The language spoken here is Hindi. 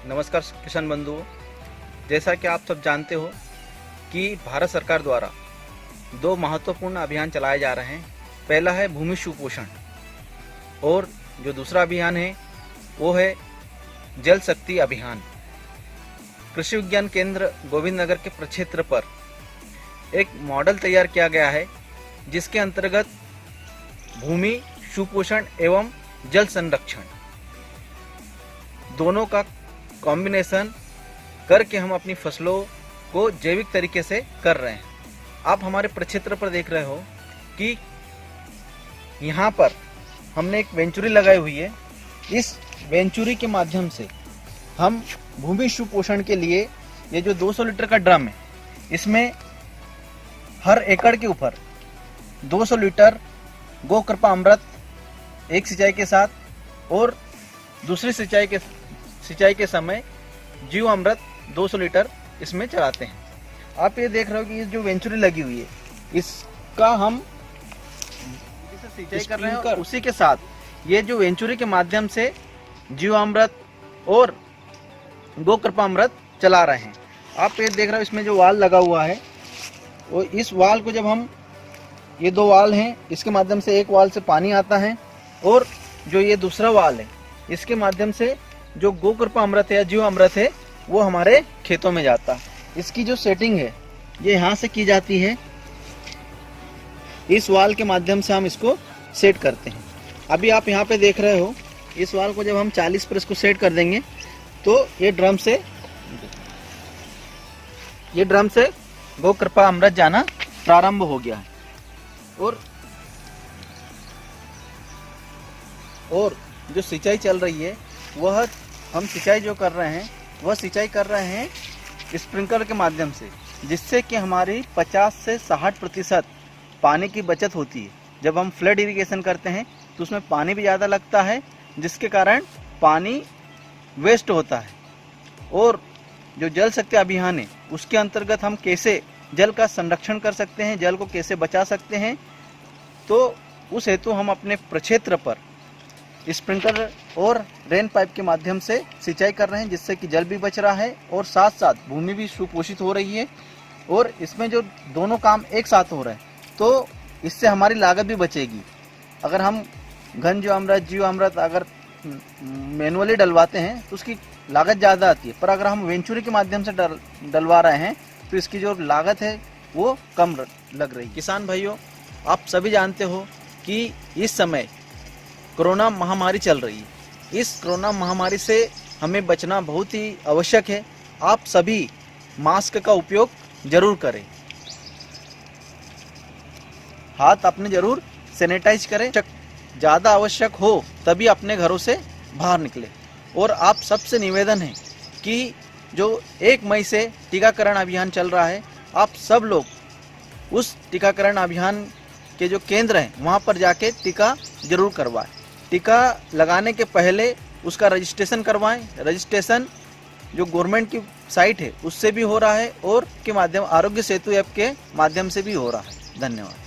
नमस्कार किसान बंधुओं, जैसा कि आप सब जानते हो कि भारत सरकार द्वारा दो महत्वपूर्ण अभियान चलाए जा रहे हैं। पहला है भूमि सुपोषण और जो दूसरा अभियान है वो है जल शक्ति अभियान। कृषि विज्ञान केंद्र गोविंद नगर के प्रक्षेत्र पर एक मॉडल तैयार किया गया है जिसके अंतर्गत भूमि सुपोषण एवं जल संरक्षण दोनों का कॉम्बिनेशन करके हम अपनी फसलों को जैविक तरीके से कर रहे हैं। आप हमारे प्रक्षेत्र पर देख रहे हो कि यहाँ पर हमने एक वेंचुरी लगाई हुई है। इस वेंचुरी के माध्यम से हम भूमि सुपोषण के लिए ये जो 200 लीटर का ड्रम है, इसमें हर एकड़ के ऊपर 200 लीटर गो कृपा अमृत एक सिंचाई के साथ और दूसरी सिंचाई के समय जीव अमृत 200 लीटर इसमें चलाते हैं। आप ये देख रहे हो कि ये जो वेंचुरी लगी हुई है इसका हम सिंचाई कर रहे हैं और उसी के साथ ये जो वेंचुरी के माध्यम से जीव अमृत और गो कृपा अमृत चला रहे हैं। आप ये देख रहे हो इसमें जो वाल लगा हुआ है वो इस वाल को जब हम ये दो वाल हैं, इसके माध्यम से एक वाल से पानी आता है और जो ये दूसरा वाल है इसके माध्यम से जो गो कृपा अमृत है या जीव अमृत है वो हमारे खेतों में जाता है। इसकी जो सेटिंग है ये यहाँ से की जाती है, इस वाल के माध्यम से हम इसको सेट करते हैं। अभी आप यहाँ पे देख रहे हो इस वाल को जब हम 40 पर इसको सेट कर देंगे तो ये ड्रम से गो कृपा अमृत जाना प्रारंभ हो गया है। और जो सिंचाई चल रही है वह हम सिंचाई जो कर रहे हैं वह सिंचाई कर रहे हैं स्प्रिंकलर के माध्यम से, जिससे कि हमारी 50 से 60% पानी की बचत होती है। जब हम फ्लड इरिगेशन करते हैं तो उसमें पानी भी ज़्यादा लगता है जिसके कारण पानी वेस्ट होता है। और जो जल शक्ति अभियान है उसके अंतर्गत हम कैसे जल का संरक्षण कर सकते हैं, जल को कैसे बचा सकते हैं, तो उस हेतु हम अपने प्रक्षेत्र पर स्प्रिंकलर और रेन पाइप के माध्यम से सिंचाई कर रहे हैं, जिससे कि जल भी बच रहा है और साथ साथ भूमि भी सुपोषित हो रही है। और इसमें जो दोनों काम एक साथ हो रहे हैं तो इससे हमारी लागत भी बचेगी। अगर हम घन जीव अमृत अगर मैनुअली डलवाते हैं तो उसकी लागत ज़्यादा आती है, पर अगर हम वेंचुरी के माध्यम से डलवा रहे हैं तो इसकी जो लागत है वो कम लग रही है। किसान भाइयों, आप सभी जानते हो कि इस समय कोरोना महामारी चल रही है। इस कोरोना महामारी से हमें बचना बहुत ही आवश्यक है। आप सभी मास्क का उपयोग जरूर करें, हाथ अपने जरूर सैनिटाइज करें। ज़्यादा आवश्यक हो तभी अपने घरों से बाहर निकले। और आप सबसे निवेदन है कि जो 1 मई से टीकाकरण अभियान चल रहा है, आप सब लोग उस टीकाकरण अभियान के जो केंद्र हैं वहाँ पर जाके टीका जरूर करवाएं। टीका लगाने के पहले उसका रजिस्ट्रेशन करवाएं। रजिस्ट्रेशन जो गवर्नमेंट की साइट है उससे भी हो रहा है और के माध्यम आरोग्य सेतु ऐप के माध्यम से भी हो रहा है। धन्यवाद।